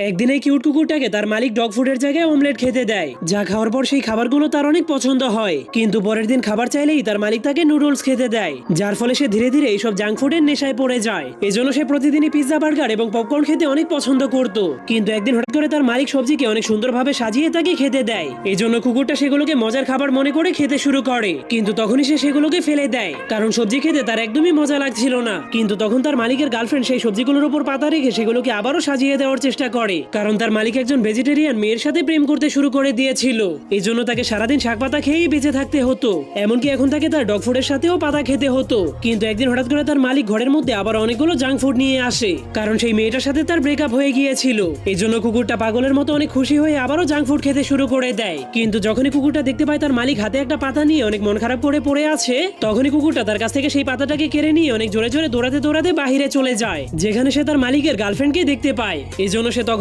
একদিন এই কিউট কুকুরটাকে তার মালিক ডগ ফুডের জায়গায় অমলেট খেতে দেয়, যা খাওয়ার পর সেই খাবারগুলো তার অনেক পছন্দ হয়। কিন্তু পরের দিন খাবার চাইলেই তার মালিক তাকে নুডলস খেতে দেয়, যার ফলে সে ধীরে ধীরে এইসব জাঙ্ক ফুডের নেশায় পড়ে যায়। এজন্য সে প্রতিদিনই পিৎজা, বার্গার এবং পপকর্ন খেতে অনেক পছন্দ করত। কিন্তু একদিন হঠাৎ করে তার মালিক সবজিকে অনেক সুন্দরভাবে সাজিয়ে তাকে খেতে দেয়। এজন্য কুকুরটা সেগুলোকে মজার খাবার মনে করে খেতে শুরু করে। কিন্তু তখনই সে সেগুলোকে ফেলে দেয়, কারণ সবজি খেতে তার একদমই মজা লাগছিল না। কিন্তু তখন তার মালিকের গার্লফ্রেন্ড সেই সবজিগুলোর উপর পাতা রেখে সেগুলোকে আবারও সাজিয়ে দেওয়ার চেষ্টা করে, কারণ তার মালিক একজন ভেজিটেরিয়ান মেয়ের সাথে প্রেম করতে শুরু করে দিয়েছিল। এই জন্য তাকে সারাদিন শাক পাতা খেয়েই বেঁচে থাকতে হতো। এমনকি এখন তাকে তার ডগ ফুডের সাথেও পাতা খেতে হতো। কিন্তু একদিন হঠাৎ করে তার মালিক ঘরের মধ্যে আবার অনেকগুলো জাঙ্ক ফুড নিয়ে আসে, কারণ সেই মেয়েটার সাথে তার ব্রেকআপ হয়ে গিয়েছিল। এই জন্য কুকুরটা পাগলের মতো অনেক খুশি হয়ে আবারও জাঙ্ক ফুড খেতে শুরু করে দেয়। কিন্তু যখনই কুকুরটা দেখতে পায় তার মালিক হাতে একটা পাতা নিয়ে অনেক মন খারাপ করে পড়ে আছে, তখনই কুকুরটা তার কাছ থেকে সেই পাতাটাকে কেড়ে নিয়ে অনেক জোরে জোরে দৌড়াতে দৌড়াতে বাহিরে চলে যায়, যেখানে সে তার মালিকের গার্লফ্রেন্ডকে দেখতে পায়। এই জন্য সে